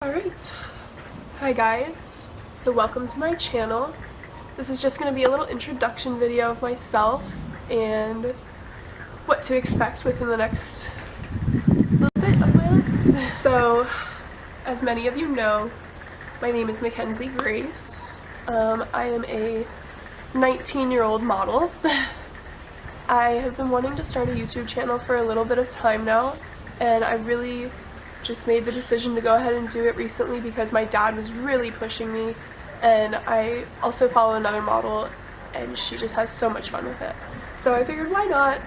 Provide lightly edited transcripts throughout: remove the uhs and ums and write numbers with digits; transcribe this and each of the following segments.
Alright, hi guys, so welcome to my channel. This is just going to be a little introduction video of myself and what to expect within the next little bit of my life. So, as many of you know, my name is Mackenzie Grace. I am a 19-year-old model. I have been wanting to start a YouTube channel for a little bit of time now, and I really just made the decision to go ahead and do it recently because my dad was really pushing me, and I also follow another model and she just has so much fun with it. So I figured, why not?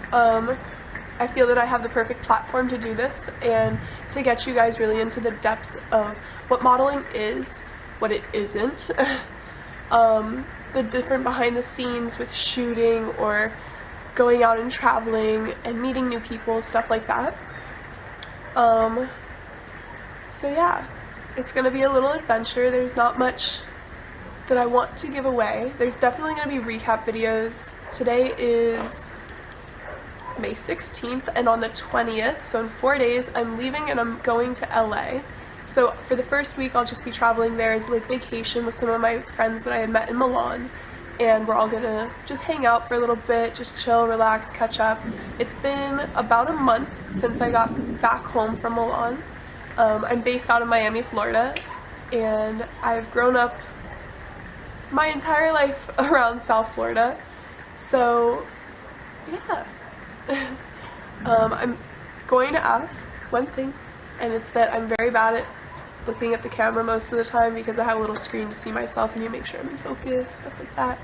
I feel that I have the perfect platform to do this and to get you guys really into the depths of what modeling is, what it isn't, the different behind the scenes with shooting or going out and traveling and meeting new people, stuff like that. So yeah, it's going to be a little adventure. There's not much that I want to give away. There's definitely going to be recap videos. Today is May 16th, and on the 20th, so in 4 days, I'm leaving and I'm going to LA. So for the first week, I'll just be traveling there as like vacation with some of my friends that I had met in Milan, and we're all gonna just hang out for a little bit, just chill, relax, catch up. It's been about a month since I got back home from Milan. I'm based out of Miami, Florida, and I've grown up my entire life around South Florida, so yeah. I'm going to ask one thing, and it's that I'm very bad at looking at the camera most of the time because I have a little screen to see myself and you make sure I'm in focus, stuff like that.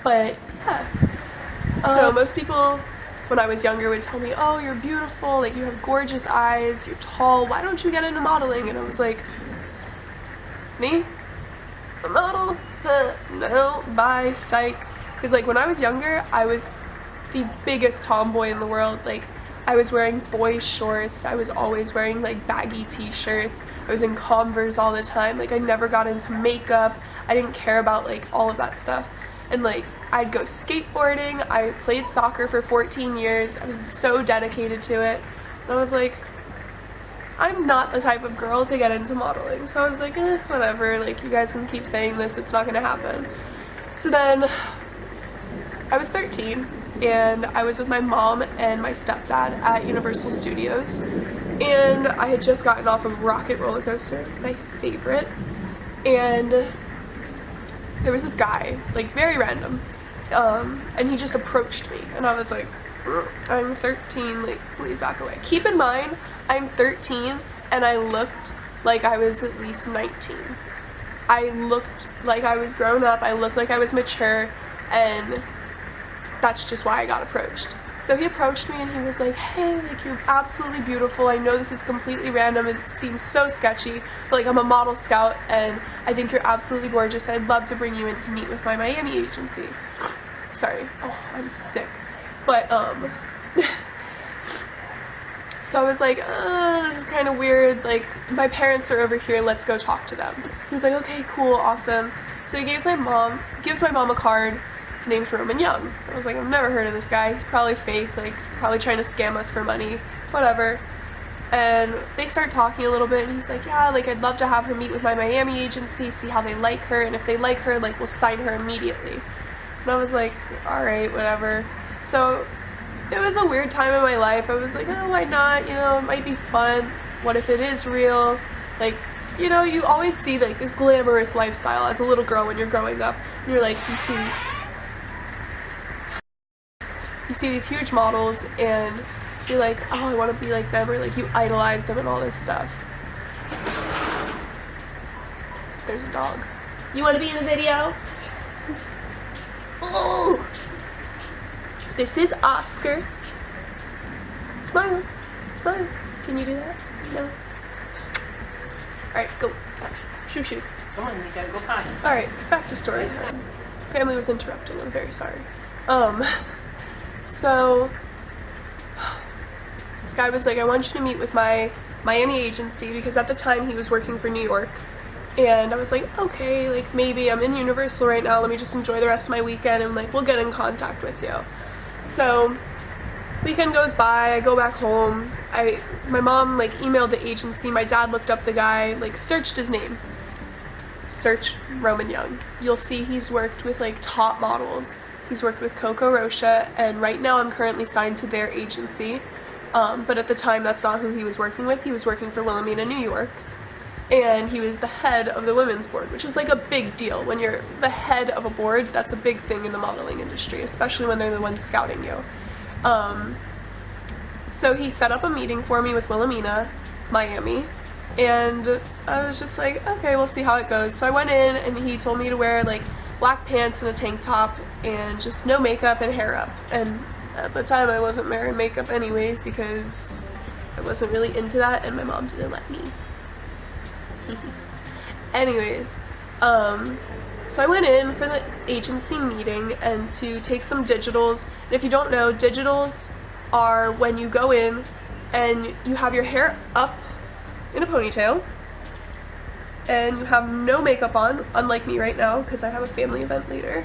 But yeah. So most people when I was younger would tell me, oh, you're beautiful, like you have gorgeous eyes, you're tall, why don't you get into modeling? And I was like, me? A model? No, bye, psych. Because like when I was younger, I was the biggest tomboy in the world. Like I was wearing boy shorts, I was always wearing like baggy t-shirts, I was in Converse all the time, like I never got into makeup, I didn't care about like all of that stuff. And like I'd go skateboarding, I played soccer for 14 years, I was so dedicated to it, and I was like, I'm not the type of girl to get into modeling. So I was like, whatever, like you guys can keep saying this, it's not gonna happen. So then I was 13 and I was with my mom and my stepdad at Universal Studios, and I had just gotten off of Rocket Roller Coaster, my favorite, and there was this guy, like very random, and he just approached me, and I was like, I'm 13, like please back away. Keep in mind, I'm 13 and I looked like I was at least 19. I looked like I was grown up, I looked like I was mature, and that's just why I got approached. So he approached me and he was like, hey, like you're absolutely beautiful, I know this is completely random, it seems so sketchy, but like I'm a model scout and I think you're absolutely gorgeous, I'd love to bring you in to meet with my Miami agency. Sorry, oh, I'm sick. But so I was like, this is kind of weird, like my parents are over here, let's go talk to them. He was like, okay, cool, awesome. So he gives my mom a card. His name's Roman Young. I was like, I've never heard of this guy. He's probably fake, like probably trying to scam us for money, whatever. And they start talking a little bit, and he's like, yeah, like I'd love to have her meet with my Miami agency, see how they like her, and if they like her, like we'll sign her immediately. And I was like, all right, whatever. So it was a weird time in my life. I was like, oh, why not? You know, it might be fun. What if it is real? Like, you know, you always see like this glamorous lifestyle as a little girl when you're growing up, and you're like, you see these huge models and you're like, oh, I want to be like them, or like you idolize them and all this stuff. There's a dog. You want to be in the video? Oh! This is Oscar. Smile. Smile. Can you do that? No? Alright, go. Shoo shoo. Come on, you gotta go potty. Alright, back to story time. Family was interrupting, I'm very sorry. So this guy was like, I want you to meet with my Miami agency, because at the time he was working for New York, and I was like, okay, like maybe I'm in Universal right now, let me just enjoy the rest of my weekend and like we'll get in contact with you. So weekend goes by, I go back home, my mom like emailed the agency, my dad looked up the guy, like searched his name, search Roman Young. You'll see he's worked with like top models. He's worked with Coco Rocha, and right now I'm currently signed to their agency, but at the time that's not who he was working with. He was working for Wilhelmina, New York, and he was the head of the women's board, which is like a big deal. When you're the head of a board, that's a big thing in the modeling industry, especially when they're the ones scouting you. So he set up a meeting for me with Wilhelmina, Miami, and I was just like, okay, we'll see how it goes. So I went in and he told me to wear like black pants and a tank top and just no makeup and hair up. And at the time I wasn't wearing makeup anyways because I wasn't really into that and my mom didn't let me. Anyways, so I went in for the agency meeting and to take some digitals. And if you don't know, digitals are when you go in and you have your hair up in a ponytail and you have no makeup on, unlike me right now because I have a family event later.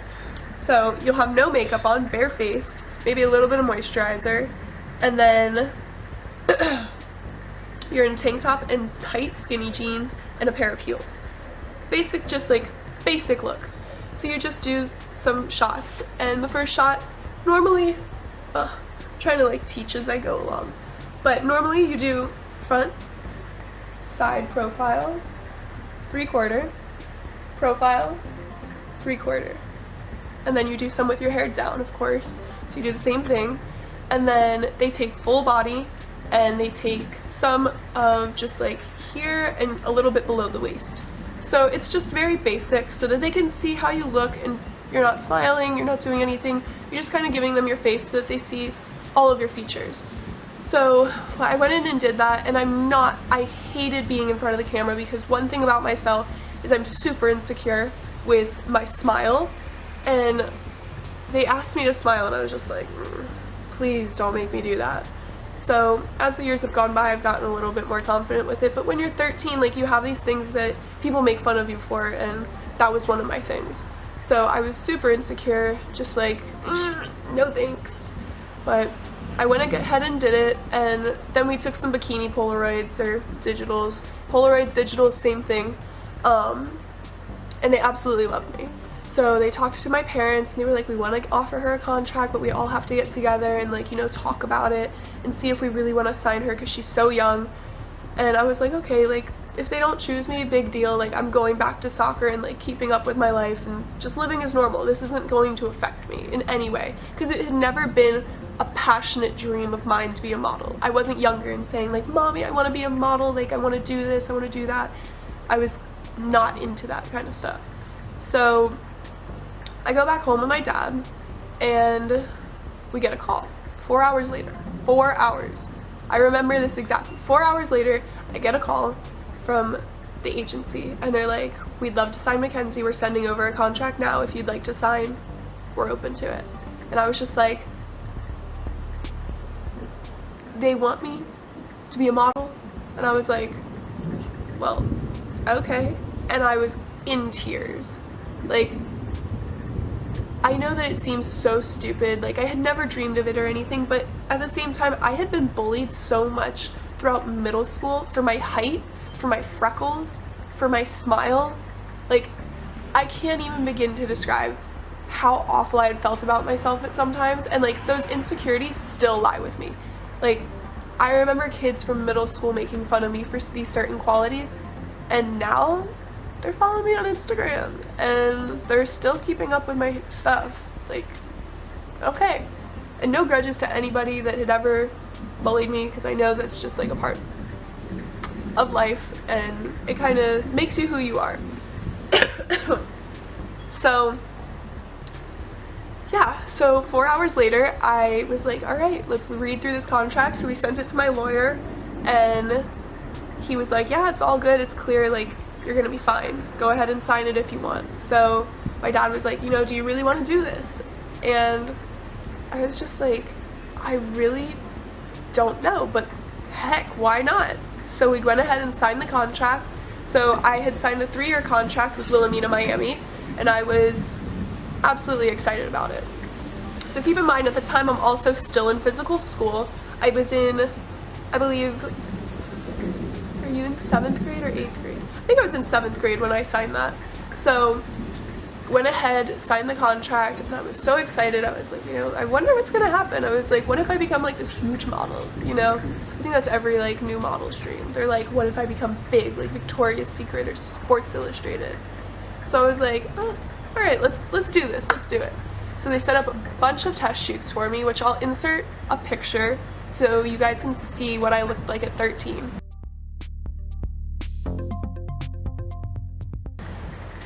So you'll have no makeup on, barefaced, maybe a little bit of moisturizer, and then you're in a tank top and tight skinny jeans and a pair of heels. Basic, just like basic looks. So you just do some shots, and the first shot, normally, trying to like teach as I go along, but normally you do front, side profile, 3/4, profile, 3/4, and then you do some with your hair down, of course. So you do the same thing, and then they take full body and they take some of just like here and a little bit below the waist. So it's just very basic so that they can see how you look and you're not smiling, you're not doing anything, you're just kind of giving them your face so that they see all of your features. So I went in and did that, and I hated being in front of the camera because one thing about myself is I'm super insecure with my smile, and they asked me to smile and I was just like, please don't make me do that. So as the years have gone by, I've gotten a little bit more confident with it, but when you're 13, like, you have these things that people make fun of you for, and that was one of my things. So I was super insecure, just like, no thanks. But I went ahead and did it, and then we took some bikini Polaroids or digitals. Polaroids, digitals, same thing. And they absolutely loved me. So they talked to my parents and they were like, we want to offer her a contract, but we all have to get together and like, you know, talk about it and see if we really want to sign her because she's so young. And I was like, okay, like, if they don't choose me, big deal. Like, I'm going back to soccer and like keeping up with my life and just living as normal. This isn't going to affect me in any way because it had never been a passionate dream of mine to be a model. I wasn't younger and saying like, mommy, I want to be a model, like I want to do this, I want to do that. I was not into that kind of stuff. So I go back home with my dad and we get a call 4 hours later. 4 hours. I remember this exactly. 4 hours later, I get a call from the agency and they're like, we'd love to sign Mackenzie, we're sending over a contract now, if you'd like to sign, we're open to it. And I was just like, they want me to be a model? And I was like, well, okay. And I was in tears. Like, I know that it seems so stupid, like I had never dreamed of it or anything, but at the same time I had been bullied so much throughout middle school for my height, for my freckles, for my smile. Like, I can't even begin to describe how awful I had felt about myself at sometimes, and like those insecurities still lie with me. Like, I remember kids from middle school making fun of me for these certain qualities, and now they're following me on Instagram and they're still keeping up with my stuff. Like, okay. And no grudges to anybody that had ever bullied me, because I know that's just like a part of life and it kind of makes you who you are. So yeah, so 4 hours later I was like, all right, let's read through this contract. So we sent it to my lawyer and he was like, yeah, it's all good, it's clear, like, you're gonna be fine, go ahead and sign it if you want. So my dad was like, you know, do you really want to do this? And I was just like, I really don't know, but heck, why not? So we went ahead and signed the contract. So I had signed a 3-year contract with Wilhelmina Miami and I was absolutely excited about it. So keep in mind, at the time, I'm also still in physical school. I was in, I believe, are you in 7th grade or 8th grade? I think I was in 7th grade when I signed that. So went ahead, signed the contract, and I was so excited. I was like, you know, I wonder what's gonna happen. I was like, what if I become like this huge model, you know? I think that's every like new model's dream. They're like, what if I become big, like Victoria's Secret or Sports Illustrated? So I was like, oh, all right, let's do this, let's do it. So they set up a bunch of test shoots for me, which I'll insert a picture so you guys can see what I looked like at 13.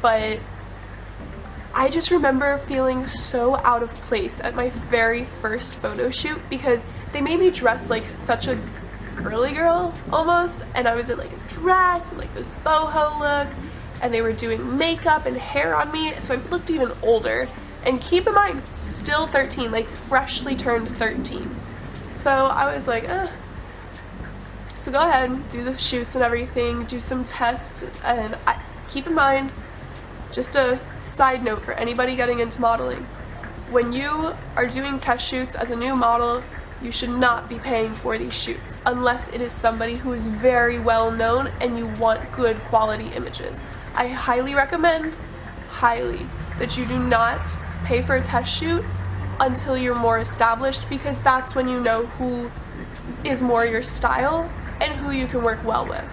But I just remember feeling so out of place at my very first photo shoot because they made me dress like such a girly girl almost, and I was in like a dress and like this boho look, and they were doing makeup and hair on me, so I looked even older. And keep in mind, still 13, like freshly turned 13. So I was like, So go ahead, do the shoots and everything, do some tests, and keep in mind, just a side note for anybody getting into modeling, when you are doing test shoots as a new model, you should not be paying for these shoots unless it is somebody who is very well known and you want good quality images. I highly recommend, that you do not pay for a test shoot until you're more established, because that's when you know who is more your style and who you can work well with.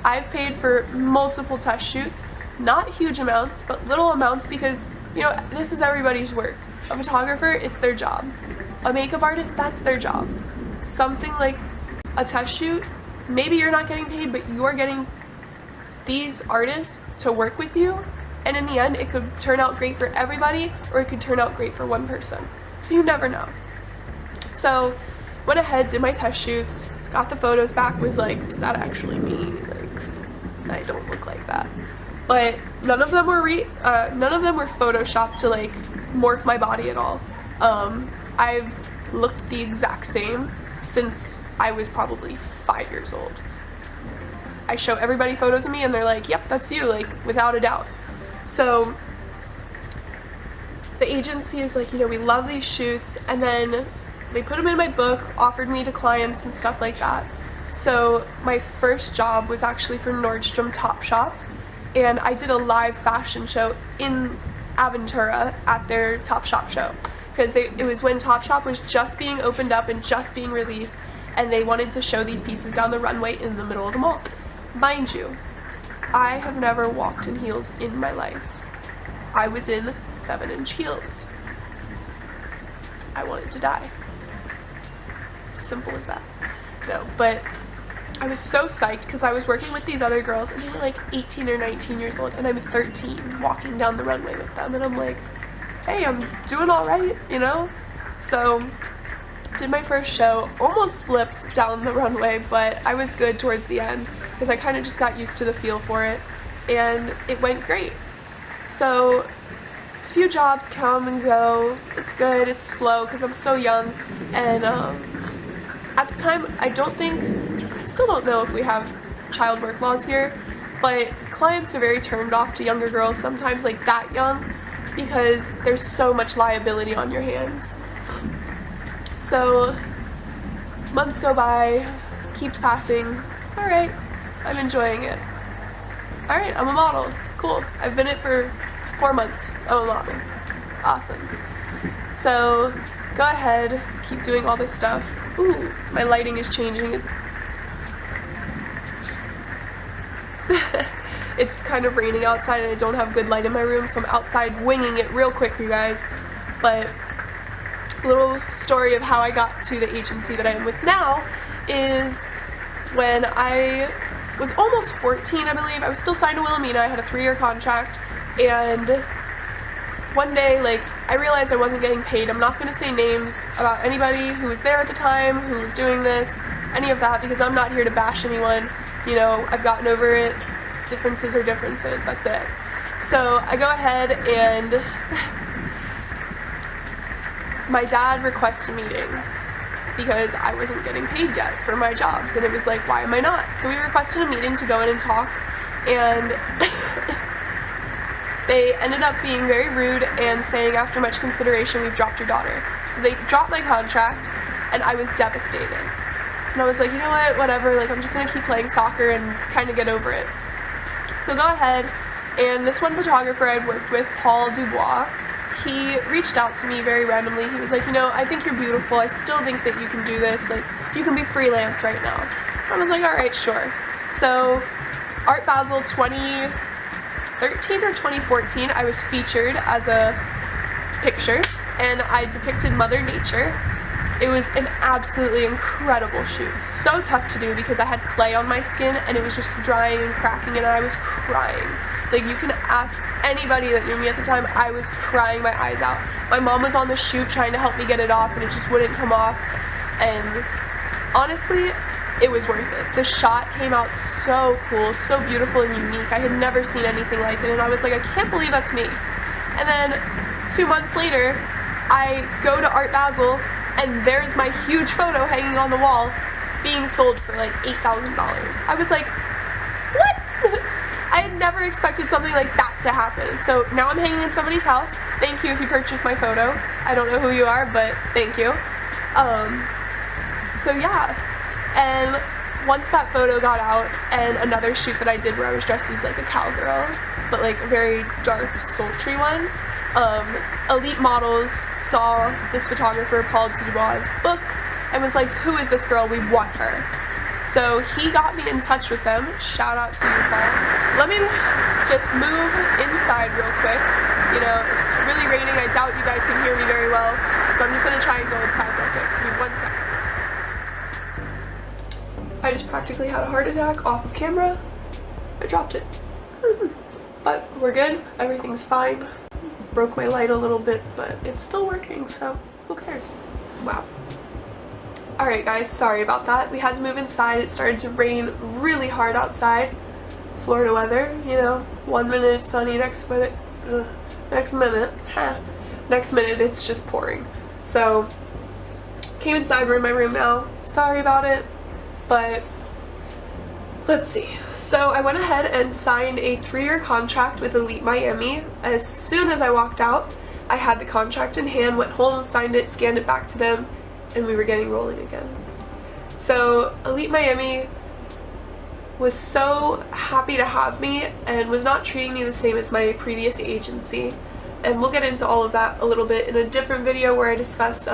I've paid for multiple test shoots, not huge amounts, but little amounts, because, you know, this is everybody's work. A photographer, it's their job. A makeup artist, that's their job. Something like a test shoot, maybe you're not getting paid, but you're getting these artists to work with you, and in the end, it could turn out great for everybody, or it could turn out great for one person. So you never know. So went ahead, did my test shoots, got the photos back, was like, is that actually me? Like, I don't look like that. But none of them were photoshopped to like morph my body at all. I've looked the exact same since I was probably 5 years old. I show everybody photos of me and they're like, yep, that's you, like, without a doubt. So the agency is like, you know, we love these shoots, and then they put them in my book, offered me to clients and stuff like that. So my first job was actually for Nordstrom Topshop, and I did a live fashion show in Aventura at their Topshop show, because it was when Topshop was just being opened up and just being released, and they wanted to show these pieces down the runway in the middle of the mall. Mind you, I have never walked in heels in my life. I was in 7-inch heels. I wanted to die. Simple as that. No, but I was so psyched because I was working with these other girls, and they were like 18 or 19 years old, and I'm 13 walking down the runway with them, and I'm like, hey, I'm doing all right, you know? So did my first show, almost slipped down the runway, but I was good towards the end because I kind of just got used to the feel for it, and it went great. So a few jobs come and go. It's good, it's slow because I'm so young, and at the time, I still don't know if we have child work laws here, but clients are very turned off to younger girls sometimes, like that young, because there's so much liability on your hands. So months go by, keeps passing. All right, I'm enjoying it. All right, I'm a model. Cool. I've been it for 4 months. I'm a model. Awesome. So go ahead, keep doing all this stuff. Ooh, my lighting is changing. It's kind of raining outside and I don't have good light in my room, so I'm outside winging it real quick, you guys. But a little story of how I got to the agency that I am with now is when I was almost 14, I believe. I was still signed to Wilhelmina. I had a 3-year contract, and one day, like, I realized I wasn't getting paid. I'm not going to say names about anybody who was there at the time, who was doing this, any of that, because I'm not here to bash anyone. You know, I've gotten over it. Differences are differences. That's it. So I go ahead and my dad requests a meeting because I wasn't getting paid yet for my jobs, and it was like, why am I not? So we requested a meeting to go in and talk, and they ended up being very rude and saying, after much consideration, we've dropped your daughter. So they dropped my contract, and I was devastated. And I was like, you know what, whatever, like I'm just gonna keep playing soccer and kind of get over it. So go ahead, and this one photographer I'd worked with, Paul Dubois, he reached out to me very randomly. He was like, you know, I think you're beautiful. I still think that you can do this. Like, you can be freelance right now. I was like, all right, sure. So Art Basel 2013 or 2014, I was featured as a picture, and I depicted Mother Nature. It was an absolutely incredible shoot. So tough to do because I had clay on my skin and it was just drying and cracking and I was crying. Like, you can ask anybody that knew me at the time, I was crying my eyes out. My mom was on the shoot trying to help me get it off and it just wouldn't come off. And honestly, it was worth it. The shot came out so cool, so beautiful and unique. I had never seen anything like it and I was like, I can't believe that's me. And then 2 months later, I go to Art Basel and there's my huge photo hanging on the wall being sold for like $8,000. I was like, what? I had never expected something like that to happen. So now I'm hanging in somebody's house. Thank you if you purchased my photo. I don't know who you are, but thank you. So yeah, and once that photo got out, and another shoot that I did where I was dressed as like a cowgirl, but like a very dark, sultry one, Elite Models saw this photographer, Paul Dubois' book, and was like, who is this girl? We want her. So he got me in touch with them. Shout out to you, Paul. Let me just move inside real quick. You know, it's really raining. I doubt you guys can hear me very well, so I'm just going to try and go inside real quick. Give me 1 second. I just practically had a heart attack off of camera. I dropped it. But we're good. Everything's fine. Broke my light a little bit, but it's still working, so who cares? Wow. Alright guys, sorry about that. We had to move inside. It started to rain really hard outside. Florida weather, you know, 1 minute it's sunny, next minute it's just pouring. So, came inside, we're in my room now. Sorry about it, but let's see. So I went ahead and signed a 3-year contract with Elite Miami. As soon as I walked out, I had the contract in hand, went home, signed it, scanned it back to them, and we were getting rolling again. So Elite Miami was so happy to have me and was not treating me the same as my previous agency. And we'll get into all of that a little bit in a different video where I discuss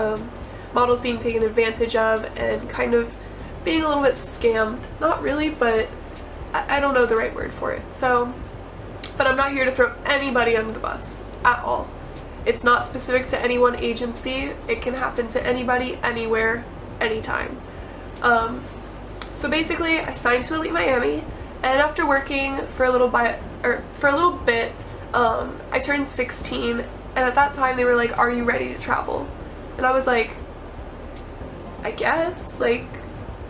models being taken advantage of and kind of being a little bit scammed. Not really, but I don't know the right word for it. So, but I'm not here to throw anybody under the bus at all. It's not specific to any one agency. It can happen to anybody, anywhere, anytime. So basically, I signed to Elite Miami, and after working for a little bit, I turned 16, and at that time they were like, "Are you ready to travel?" And I was like, "I guess. Like,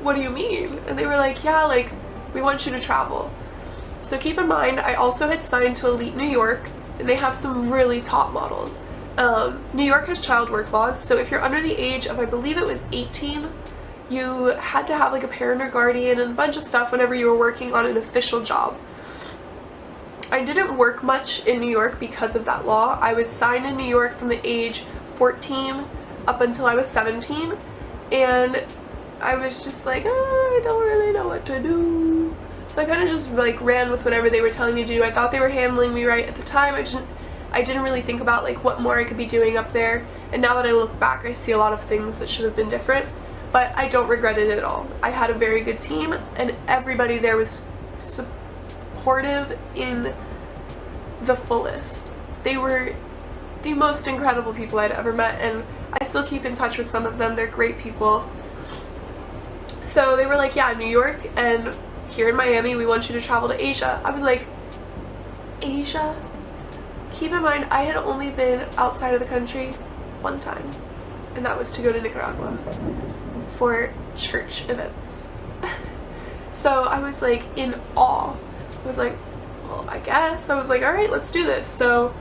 what do you mean?" And they were like, "Yeah, like, we want you to travel." So keep in mind, I also had signed to Elite New York, and they have some really top models. New York has child work laws, so if you're under the age of, I believe it was 18, you had to have like a parent or guardian and a bunch of stuff whenever you were working on an official job. I didn't work much in New York because of that law. I was signed in New York from the age 14 up until I was 17, and I was just like, oh, I don't really know what to do. So I kind of just like ran with whatever they were telling me to do. I thought they were handling me right at the time. I didn't really think about like what more I could be doing up there. And now that I look back, I see a lot of things that should have been different. But I don't regret it at all. I had a very good team, and everybody there was supportive in the fullest. They were the most incredible people I'd ever met, and I still keep in touch with some of them. They're great people. So they were like, yeah, New York and here in Miami, we want you to travel to Asia. I was like, Asia? Keep in mind, I had only been outside of the country one time, and that was to go to Nicaragua for church events. So I was like in awe. I was like, well, I guess. I was like, all right, let's do this. So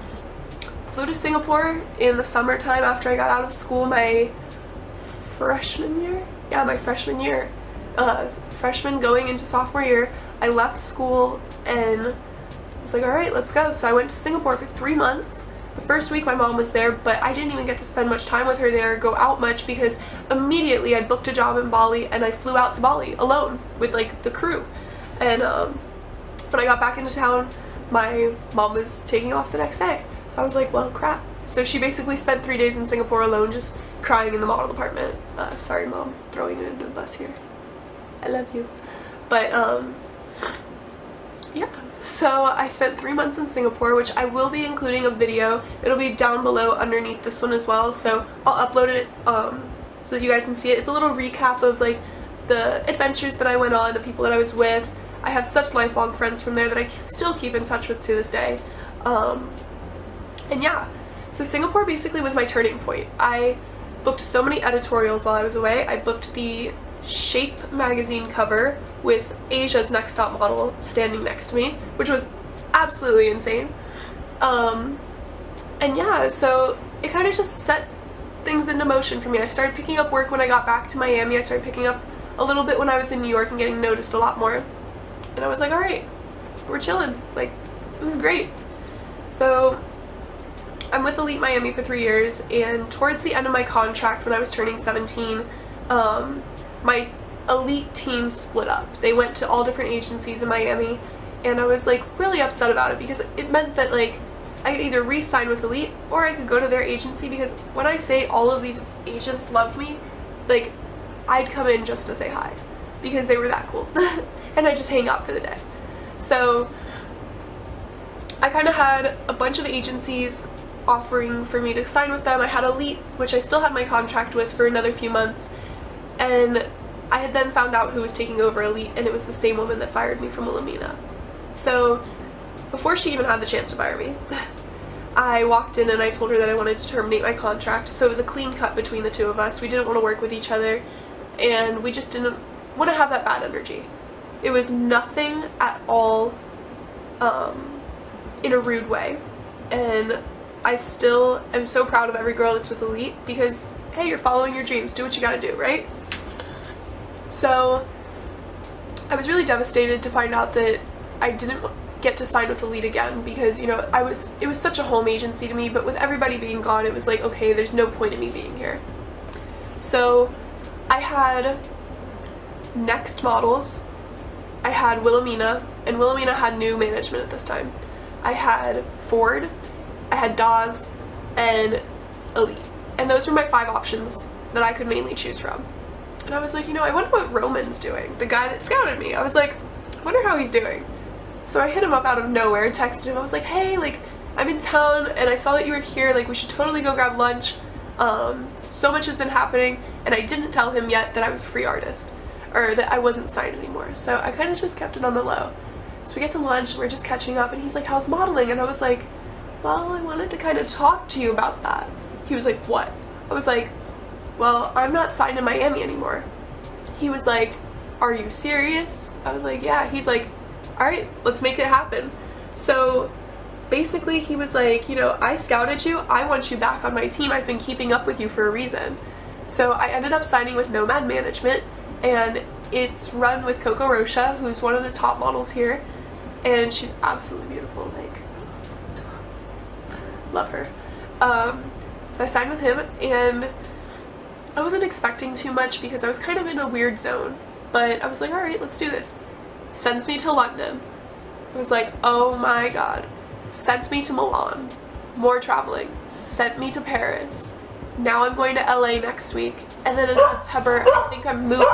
flew to Singapore in the summertime after I got out of school my freshman year. Yeah, my freshman year. Freshman going into sophomore year. I left school and was like, alright, let's go. So I went to Singapore for 3 months. The first week my mom was there, but I didn't even get to spend much time with her there, go out much, because immediately I booked a job in Bali and I flew out to Bali alone with like the crew. And when I got back into town, my mom was taking off the next day. So I was like, well, crap. So she basically spent 3 days in Singapore alone, just crying in the model apartment. Sorry, Mom, throwing it into a bus here. I love you. But yeah. So I spent 3 months in Singapore, which I will be including a video. It'll be down below underneath this one as well. So I'll upload it so that you guys can see it. It's a little recap of like the adventures that I went on, the people that I was with. I have such lifelong friends from there that I still keep in touch with to this day. And yeah, so Singapore basically was my turning point. I booked so many editorials while I was away. I booked the Shape magazine cover with Asia's Next Top Model standing next to me, which was absolutely insane. And yeah, so it kind of just set things into motion for me. I started picking up work when I got back to Miami. I started picking up a little bit when I was in New York and getting noticed a lot more. And I was like, alright, we're chilling. Like, this is great. So I'm with Elite Miami for 3 years, and towards the end of my contract when I was turning 17, my Elite team split up. They went to all different agencies in Miami, and I was like really upset about it because it meant that like I could either re-sign with Elite or I could go to their agency, because when I say all of these agents loved me, like I'd come in just to say hi because they were that cool and I just hang out for the day. So I kind of had a bunch of agencies offering for me to sign with them. I had Elite, which I still had my contract with for another few months, and I had then found out who was taking over Elite, and it was the same woman that fired me from Wilhelmina. So before she even had the chance to fire me, I walked in and I told her that I wanted to terminate my contract. So it was a clean cut between the two of us. We didn't want to work with each other, and we just didn't want to have that bad energy. It was nothing at all in a rude way, and I still am so proud of every girl that's with Elite, because hey, you're following your dreams, do what you gotta do, right? So I was really devastated to find out that I didn't get to sign with Elite again, because, you know, it was such a home agency to me, but with everybody being gone, it was like, okay, there's no point in me being here. So I had Next Models, I had Wilhelmina, and Wilhelmina had new management at this time. I had Ford, I had Dawes, and Elite. And those were my 5 options that I could mainly choose from. And I was like, you know, I wonder what Roman's doing, the guy that scouted me. I was like, I wonder how he's doing. So I hit him up out of nowhere, texted him. I was like, hey, like, I'm in town and I saw that you were here. Like, we should totally go grab lunch. So much has been happening. And I didn't tell him yet that I was a free artist, or that I wasn't signed anymore. So I kind of just kept it on the low. So we get to lunch, we're just catching up, and he's like, how's modeling? And I was like, well, I wanted to kind of talk to you about that. He was like, what? I was like, well, I'm not signed in Miami anymore. He was like, are you serious? I was like, yeah. He's like, alright, let's make it happen. So basically he was like, you know, I scouted you, I want you back on my team, I've been keeping up with you for a reason. So I ended up signing with Nomad Management, and it's run with Coco Rocha, who's one of the top models here, and she's absolutely beautiful, like, love her. So I signed with him, and I wasn't expecting too much because I was kind of in a weird zone, but I was like, alright, let's do this. Sends me to London. I was like, oh my god. Sent me to Milan. More traveling. Sent me to Paris. Now I'm going to LA next week, and then in September I think I'm moving.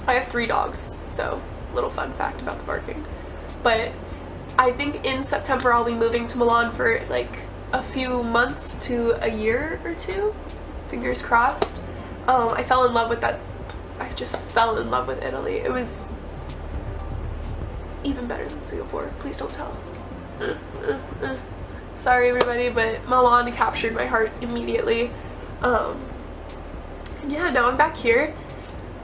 I have 3 dogs, so little fun fact about the barking. But I think in September I'll be moving to Milan for like a few months to a year or 2. Fingers crossed. I fell in love with that. I just fell in love with Italy. It was even better than Singapore. Please don't tell. Sorry everybody, but Milan captured my heart immediately. And yeah, now I'm back here.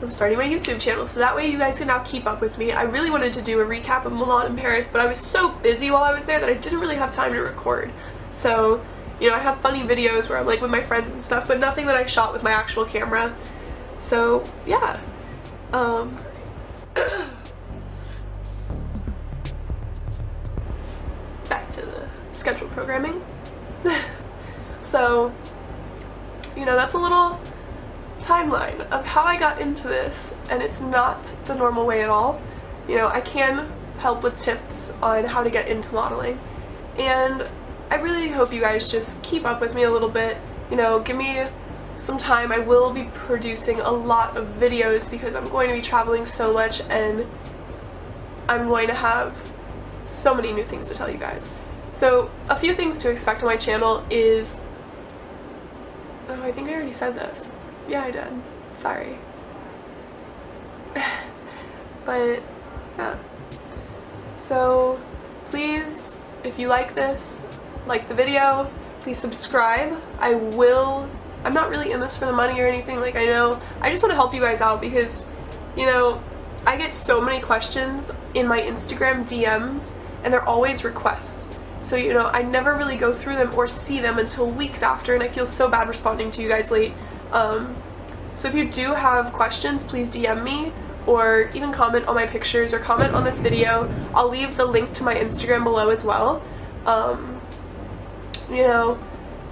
I'm starting my YouTube channel, so that way you guys can now keep up with me. I really wanted to do a recap of Milan and Paris, but I was so busy while I was there that I didn't really have time to record. So, you know, I have funny videos where I'm like with my friends and stuff, but nothing that I shot with my actual camera. So, yeah. scheduled programming. So, you know, that's a little timeline of how I got into this, and it's not the normal way at all. You know, I can help with tips on how to get into modeling, and I really hope you guys just keep up with me a little bit. You know, give me some time. I will be producing a lot of videos because I'm going to be traveling so much, and I'm going to have so many new things to tell you guys. So a few things to expect on my channel is, oh, I think I already said this. Yeah, I did. Sorry. But yeah. So please, if you like this, like the video, please subscribe. I'm not really in this for the money or anything, like, I know, I just want to help you guys out because, you know, I get so many questions in my Instagram DMs, and they're always requests. So, you know, I never really go through them or see them until weeks after, and I feel so bad responding to you guys late. So if you do have questions, please DM me, or even comment on my pictures, or comment on this video. I'll leave the link to my Instagram below as well. You know,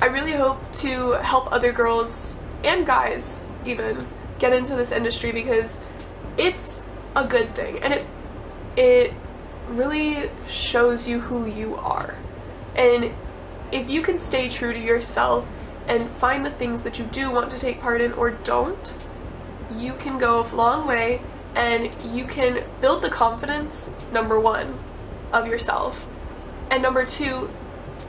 I really hope to help other girls and guys even get into this industry because it's a good thing, and it really shows you who you are. And if you can stay true to yourself and find the things that you do want to take part in or don't, you can go a long way, and you can build the confidence, number one, of yourself, and number two,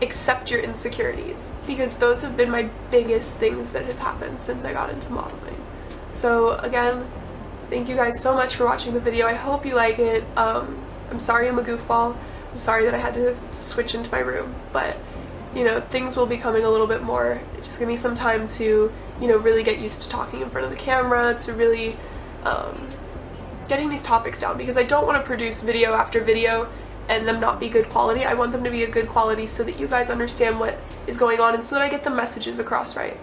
accept your insecurities, because those have been my biggest things that have happened since I got into modeling. So again, thank you guys so much for watching the video. I hope you like it. I'm sorry I'm a goofball. I'm sorry that I had to switch into my room, but you know, things will be coming a little bit more. Just give me some time to, you know, really get used to talking in front of the camera, to really getting these topics down, because I don't want to produce video after video and them not be good quality. I want them to be a good quality so that you guys understand what is going on, and so that I get the messages across right.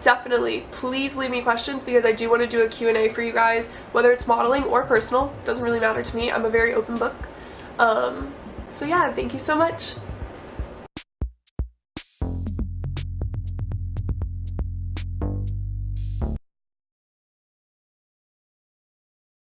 Definitely, please leave me questions, because I do want to do a Q&A for you guys, whether it's modeling or personal. Doesn't really matter to me. I'm a very open book. So yeah, thank you so much.